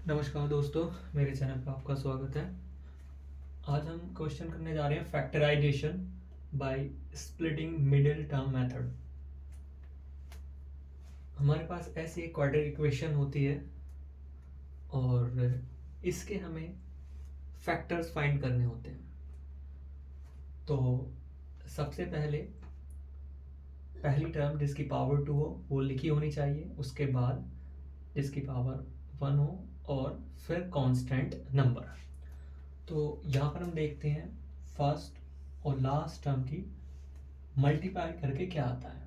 नमस्कार दोस्तों, मेरे चैनल पर आपका स्वागत है। आज हम क्वेश्चन करने जा रहे हैं factorisation by splitting middle term method. हमारे पास ऐसी एक क्वाड्रेटिक इक्वेशन होती है और इसके हमें फैक्टर्स फाइंड करने होते हैं। तो सबसे पहले पहली टर्म जिसकी पावर 2 हो वो लिखी होनी चाहिए, उसके बाद जिसकी पावर 1 हो और फिर कांस्टेंट नंबर। तो यहाँ पर हम देखते हैं फर्स्ट और लास्ट टर्म की मल्टीप्लाई करके क्या आता है।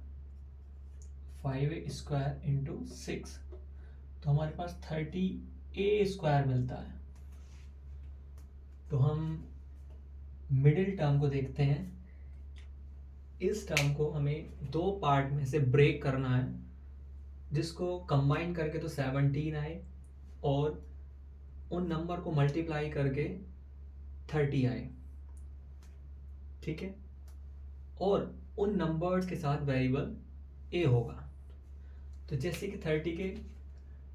5a² इंटू 6, तो हमारे पास 30a² मिलता है। तो हम मिडिल टर्म को देखते हैं। इस टर्म को हमें दो पार्ट में से ब्रेक करना है, जिसको कंबाइन करके तो 17 आए और उन नंबर को मल्टीप्लाई करके 30 आए, ठीक है। और उन नंबर्स के साथ वेरिएबल a होगा। तो जैसे कि 30 के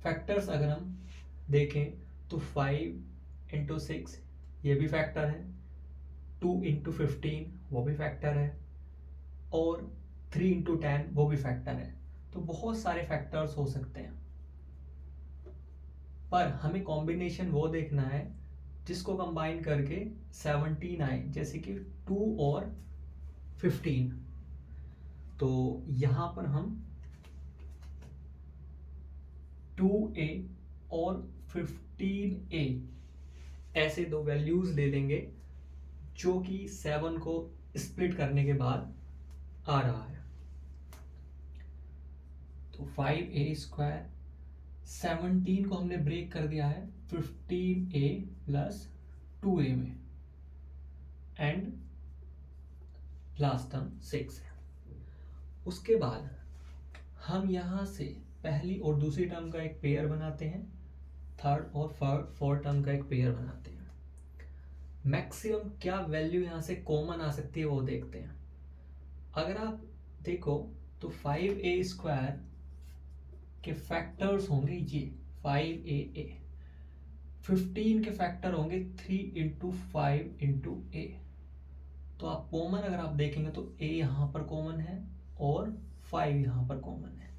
फैक्टर्स अगर हम देखें तो 5 इंटू 6 ये भी फैक्टर है, 2 इंटू 15 वो भी फैक्टर है और 3 इंटू 10 वो भी फैक्टर है। तो बहुत सारे फैक्टर्स हो सकते हैं, पर हमें कॉम्बिनेशन वो देखना है जिसको कंबाइन करके 17 आए, जैसे कि 2 और 15। तो यहाँ पर हम 2a और 15a ऐसे दो वैल्यूज ले लेंगे जो कि 7 को स्प्लिट करने के बाद आ रहा है। तो 5a² 17 को हमने ब्रेक कर दिया है 15a प्लस 2a में, एंड लास्ट टर्म 6 है। उसके बाद हम यहाँ से पहली और दूसरी टर्म का एक पेयर बनाते हैं, थर्ड और फोर्थ टर्म का एक पेयर बनाते हैं। मैक्सिमम क्या वैल्यू यहाँ से कॉमन आ सकती है वो देखते हैं। अगर आप देखो तो 5a² के फैक्टर्स होंगे ये 5a, 15 के फैक्टर होंगे 3 इंटू 5 इंटू a। तो आप कॉमन अगर आप देखेंगे तो a यहाँ पर कॉमन है और 5 यहाँ पर कॉमन है।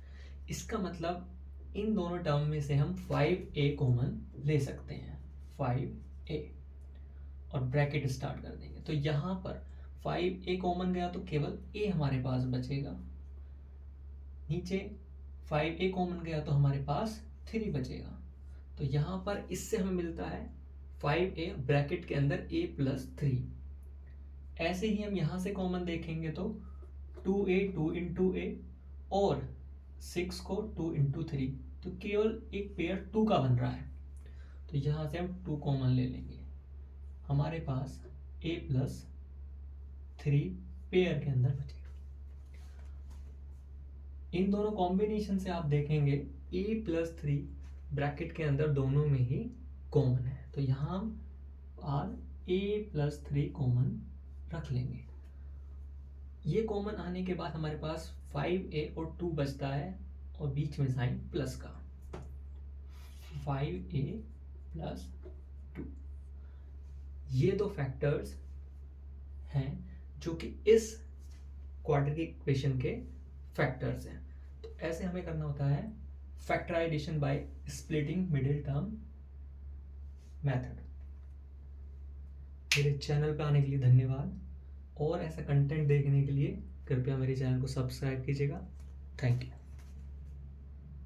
इसका मतलब इन दोनों टर्म में से हम 5a कॉमन ले सकते हैं, 5a, और ब्रैकेट स्टार्ट कर देंगे। तो यहाँ पर 5a कॉमन गया तो केवल a हमारे पास बचेगा, नीचे 5a कॉमन गया तो हमारे पास 3 बचेगा। तो यहाँ पर इससे हमें मिलता है 5a ब्रैकेट के अंदर a प्लस 3। ऐसे ही हम यहाँ से कॉमन देखेंगे तो 2a 2 इंटू a और 6 को 2 इंटू 3, तो केवल एक पेयर 2 का बन रहा है। तो यहाँ से हम 2 कॉमन ले लेंगे, हमारे पास a प्लस 3 पेयर के अंदर बचेगा। इन दोनों कॉम्बिनेशन से आप देखेंगे a प्लस 3 ब्रैकेट के अंदर दोनों में ही कॉमन है। तो यहाँ हम a प्लस 3 कॉमन रख लेंगे। ये कॉमन आने के बाद हमारे पास 5a और 2 बचता है और बीच में साइन प्लस का, 5a प्लस 2। ये दो फैक्टर्स हैं जो कि इस क्वाड्रेटिक इक्वेशन के फैक्टर्स हैं। तो ऐसे हमें करना होता है factorisation by splitting middle term method. मेरे चैनल पर आने के लिए धन्यवाद, और ऐसा कंटेंट देखने के लिए कृपया मेरे चैनल को सब्सक्राइब कीजिएगा। Thank you.